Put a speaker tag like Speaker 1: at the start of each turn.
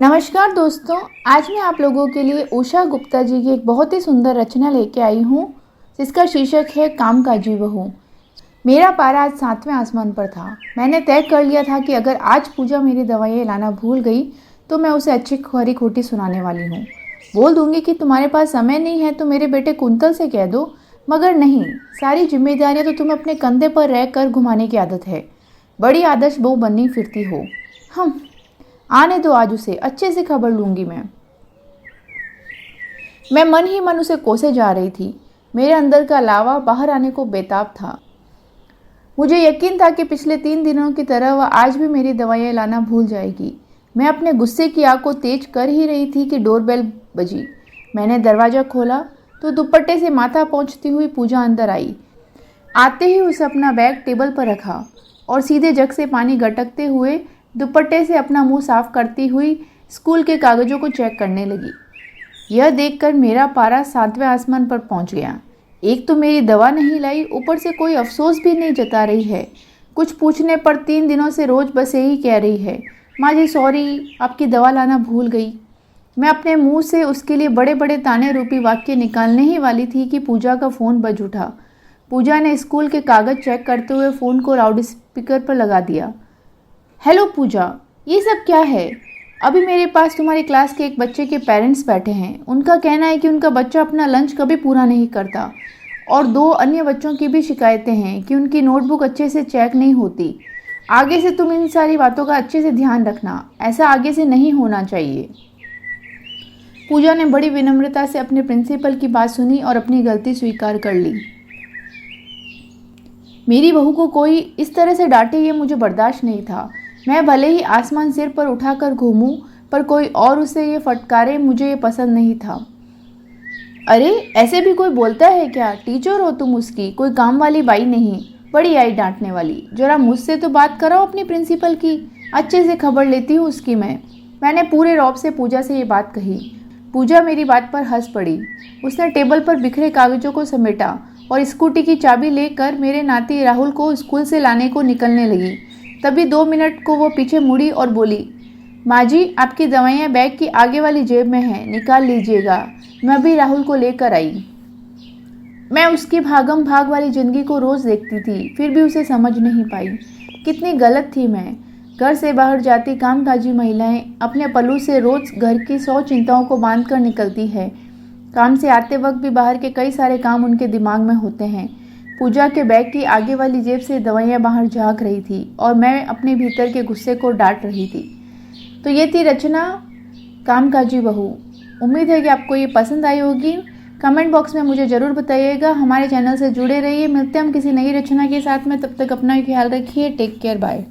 Speaker 1: नमस्कार दोस्तों, आज मैं आप लोगों के लिए उषा गुप्ता जी की एक बहुत ही सुंदर रचना लेके आई हूँ जिसका शीर्षक है कामकाजी बहू। मेरा पारा आज 7वें आसमान पर था। मैंने तय कर लिया था कि अगर आज पूजा मेरी दवाइयाँ लाना भूल गई तो मैं उसे अच्छी खरी खोटी सुनाने वाली हूँ। बोल दूंगी कि तुम्हारे पास समय नहीं है तो मेरे बेटे कुंतल से कह दो, मगर नहीं, सारी जिम्मेदारियाँ तो तुम्हें अपने कंधे पर रह कर घुमाने की आदत है। बड़ी आदर्श बहू बननी फिरती हो। हम आने दो, आज उसे अच्छे से खबर लूंगी मैं मन ही मन उसे कोसे जा रही थी। मेरे अंदर का लावा बाहर आने को बेताब था। मुझे यकीन था कि पिछले 3 दिनों की तरह वह आज भी मेरी दवाइयाँ लाना भूल जाएगी। मैं अपने गुस्से की आग को तेज कर ही रही थी कि डोरबेल बजी। मैंने दरवाज़ा खोला तो दुपट्टे से माथा पोंछती हुई पूजा अंदर आई। आते ही उसे अपना बैग टेबल पर रखा और सीधे जग से पानी गटकते हुए दुपट्टे से अपना मुंह साफ करती हुई स्कूल के कागजों को चेक करने लगी। यह देखकर मेरा पारा 7वें आसमान पर पहुंच गया। एक तो मेरी दवा नहीं लाई, ऊपर से कोई अफसोस भी नहीं जता रही है। कुछ पूछने पर 3 दिनों से रोज बस यही कह रही है, माँ जी सॉरी, आपकी दवा लाना भूल गई। मैं अपने मुंह से उसके लिए बड़े बड़े ताने रूपी वाक्य निकालने ही वाली थी कि पूजा का फ़ोन बज उठा। पूजा ने स्कूल के कागज चेक करते हुए फ़ोन को लाउड स्पीकर पर लगा दिया। हेलो पूजा, ये सब क्या है? अभी मेरे पास तुम्हारी क्लास के एक बच्चे के पेरेंट्स बैठे हैं। उनका कहना है कि उनका बच्चा अपना लंच कभी पूरा नहीं करता और 2 अन्य बच्चों की भी शिकायतें हैं कि उनकी नोटबुक अच्छे से चेक नहीं होती। आगे से तुम इन सारी बातों का अच्छे से ध्यान रखना, ऐसा आगे से नहीं होना चाहिए। पूजा ने बड़ी विनम्रता से अपने प्रिंसिपल की बात सुनी और अपनी गलती स्वीकार कर ली। मेरी बहू को कोई इस तरह से डांटे, ये मुझे बर्दाश्त नहीं था। मैं भले ही आसमान सिर पर उठाकर घूमूं, पर कोई और उसे ये फटकारे, मुझे ये पसंद नहीं था। अरे ऐसे भी कोई बोलता है क्या? टीचर हो तुम उसकी, कोई काम वाली बाई नहीं। बड़ी आई डांटने वाली। जरा मुझसे तो बात कराओ अपनी प्रिंसिपल की, अच्छे से खबर लेती हूँ उसकी मैंने पूरे रौब से पूजा से ये बात कही। पूजा मेरी बात पर हंस पड़ी। उसने टेबल पर बिखरे कागजों को समेटा और स्कूटी की चाबी लेकर मेरे नाती राहुल को स्कूल से लाने को निकलने लगी। तभी 2 मिनट को वो पीछे मुड़ी और बोली, माँ जी आपकी दवाइयाँ बैग की आगे वाली जेब में हैं, निकाल लीजिएगा। मैं भी राहुल को लेकर आई। मैं उसकी भागम भाग वाली ज़िंदगी को रोज़ देखती थी, फिर भी उसे समझ नहीं पाई। कितनी गलत थी मैं। घर से बाहर जाती कामकाजी महिलाएं अपने पल्लू से रोज़ घर की 100 चिंताओं को बांध कर निकलती है। काम से आते वक्त भी बाहर के कई सारे काम उनके दिमाग में होते हैं। पूजा के बैग की आगे वाली जेब से दवाइयाँ बाहर झाँक रही थी और मैं अपने भीतर के गुस्से को डांट रही थी। तो ये थी रचना कामकाजी बहू। उम्मीद है कि आपको ये पसंद आई होगी। कमेंट बॉक्स में मुझे ज़रूर बताइएगा। हमारे चैनल से जुड़े रहिए। मिलते हैं हम किसी नई रचना के साथ में, तब तक अपना ख्याल रखिए। Take care, bye.